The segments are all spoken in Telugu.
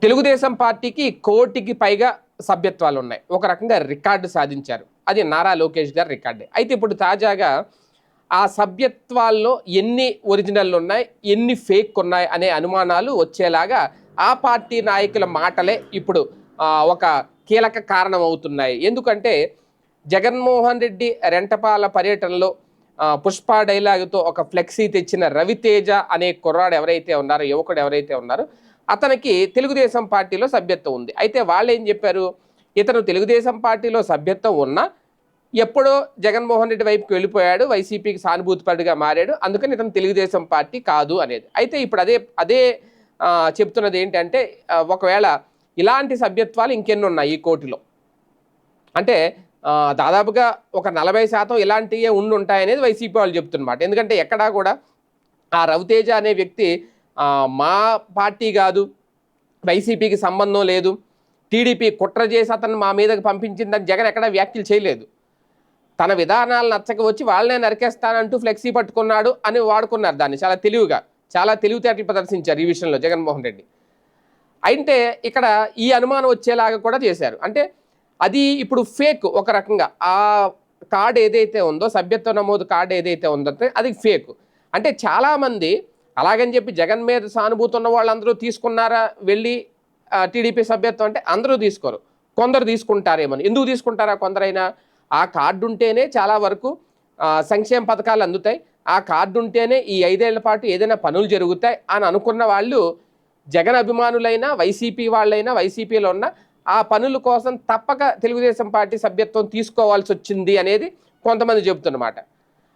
తెలుగుదేశం పార్టీకి కోటికి పైగా సభ్యత్వాలు ఉన్నాయి. ఒక రకంగా రికార్డు సాధించారు. అది నారా లోకేష్ గారి రికార్డే. అయితే ఇప్పుడు తాజాగా ఆ సభ్యత్వాల్లో ఎన్ని ఒరిజినల్ ఉన్నాయి, ఎన్ని ఫేక్ ఉన్నాయి అనే అనుమానాలు వచ్చేలాగా ఆ పార్టీ నాయకుల మాటలే ఇప్పుడు ఒక కీలక కారణం అవుతున్నాయి. ఎందుకంటే జగన్మోహన్ రెడ్డి రెంటపాల పర్యటనలో పుష్ప డైలాగుతో ఒక ఫ్లెక్సీ తెచ్చిన రవితేజ అనే కుర్రాడు ఎవరైతే ఉన్నారో, యువకుడు ఎవరైతే ఉన్నారో అతనికి తెలుగుదేశం పార్టీలో సభ్యత్వం ఉంది. అయితే వాళ్ళు ఏం చెప్పారు, ఇతను తెలుగుదేశం పార్టీలో సభ్యత్వం ఉన్నా ఎప్పుడో జగన్మోహన్ రెడ్డి వైపుకి వెళ్ళిపోయాడు, వైసీపీకి సానుభూతిపరుడిగా మారాడు, అందుకని ఇతను తెలుగుదేశం పార్టీ కాదు అనేది. అయితే ఇప్పుడు అదే చెప్తున్నది ఏంటంటే ఒకవేళ ఇలాంటి సభ్యత్వాలు ఇంకెన్ని ఉన్నాయి ఈ కోటిలో అంటే దాదాపుగా ఒక 40% ఇలాంటివే ఉండి ఉంటాయనేది వైసీపీ వాళ్ళు చెప్తున్నమాట. ఎందుకంటే ఎక్కడా కూడా ఆ రవితేజ అనే వ్యక్తి మా పార్టీ కాదు, వైసీపీకి సంబంధం లేదు, టీడీపీ కుట్ర చేసి అతను మా మీదకి పంపించిందని జగన్ ఎక్కడా వ్యాఖ్యలు చేయలేదు. తన విధానాలు నచ్చక వచ్చి వాళ్ళనే నరికేస్తానంటూ ఫ్లెక్సీ పట్టుకున్నాడు అని వాడుకున్నారు దాన్ని చాలా తెలివిగా. చాలా తెలివితేటలు ప్రదర్శించారు ఈ విషయంలో జగన్మోహన్ రెడ్డి. అయితే ఇక్కడ ఈ అనుమానం వచ్చేలాగా కూడా చేశారు. అంటే అది ఇప్పుడు ఫేక్ ఒక రకంగా. ఆ కార్డు ఏదైతే ఉందో, సభ్యత్వ నమోదు కార్డు ఏదైతే ఉందో అది ఫేక్. అంటే చాలామంది అలాగని చెప్పి జగన్ మీద సానుభూతి ఉన్న వాళ్ళందరూ తీసుకున్నారా వెళ్ళి టీడీపీ సభ్యత్వం అంటే అందరూ తీసుకోరు, కొందరు తీసుకుంటారేమో. ఎందుకు తీసుకుంటారా కొందరైనా? ఆ కార్డు ఉంటేనే చాలా వరకు సంక్షేమ పథకాలు అందుతాయి, ఆ కార్డు ఉంటేనే ఈ 5 ఏళ్ల పాటు ఏదైనా పనులు జరుగుతాయి అని అనుకున్న వాళ్ళు జగన్ అభిమానులైనా, వైసీపీ వాళ్ళైనా, వైసీపీలో ఉన్న ఆ పనుల కోసం తప్పక తెలుగుదేశం పార్టీ సభ్యత్వం తీసుకోవాల్సి వచ్చింది అనేది కొంతమంది చెబుతున్నమాట.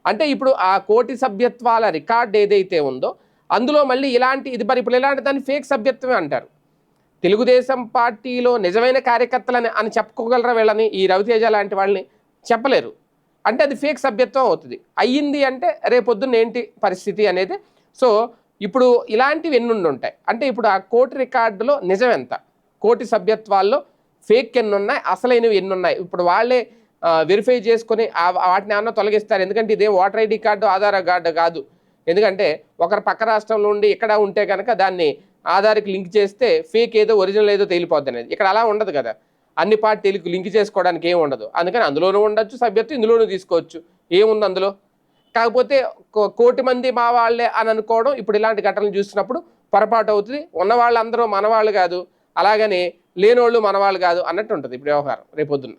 అంటే ఇప్పుడు ఆ కోటి సభ్యత్వాల రికార్డు ఏదైతే ఉందో అందులో మళ్ళీ ఇది మరి ఇప్పుడు ఇలాంటి దాన్ని ఫేక్ సభ్యత్వమే అంటారు. తెలుగుదేశం పార్టీలో నిజమైన కార్యకర్తలని అని చెప్పుకోగలరా వీళ్ళని? ఈ రవితేజ లాంటి వాళ్ళని చెప్పలేరు. అంటే అది ఫేక్ సభ్యత్వం అవుతుంది. అయ్యింది అంటే రేపొద్దున్న ఏంటి పరిస్థితి అనేది. సో ఇప్పుడు ఇలాంటివి ఎన్ని ఉంటాయి అంటే ఇప్పుడు ఆ కోటి రికార్డులో నిజం ఎంత, కోటి సభ్యత్వాల్లో ఫేక్ ఎన్ని ఉన్నాయి, అసలైనవి ఎన్ని ఉన్నాయి, ఇప్పుడు వాళ్ళే వెరిఫై చేసుకొని వాటిని ఏమన్నా తొలగిస్తారు. ఎందుకంటే ఇదే voter ID card, Aadhaar card కాదు. ఎందుకంటే ఒకరు పక్క రాష్ట్రంలో ఉండి ఇక్కడ ఉంటే కనుక దాన్ని ఆధార్కి లింక్ చేస్తే ఫేక్ ఏదో ఒరిజినల్ ఏదో తేలిపోద్ది అనేది. ఇక్కడ అలా ఉండదు కదా, అన్ని పార్టీలకు లింక్ చేసుకోవడానికి ఏమి ఉండదు. అందుకని అందులోనూ ఉండొచ్చు సభ్యత్వం, ఇందులోనూ తీసుకోవచ్చు, ఏముంది అందులో. కాకపోతే కోటి మంది మా వాళ్ళే అని అనుకోవడం ఇప్పుడు ఇలాంటి ఘటనలు చూసినప్పుడు పొరపాటు అవుతుంది. ఉన్న వాళ్ళందరూ మనవాళ్ళు కాదు, అలాగని లేనోళ్ళు మనవాళ్ళు కాదు అన్నట్టు ఉంటుంది ఇప్పుడు వ్యవహారం రేపొద్దున.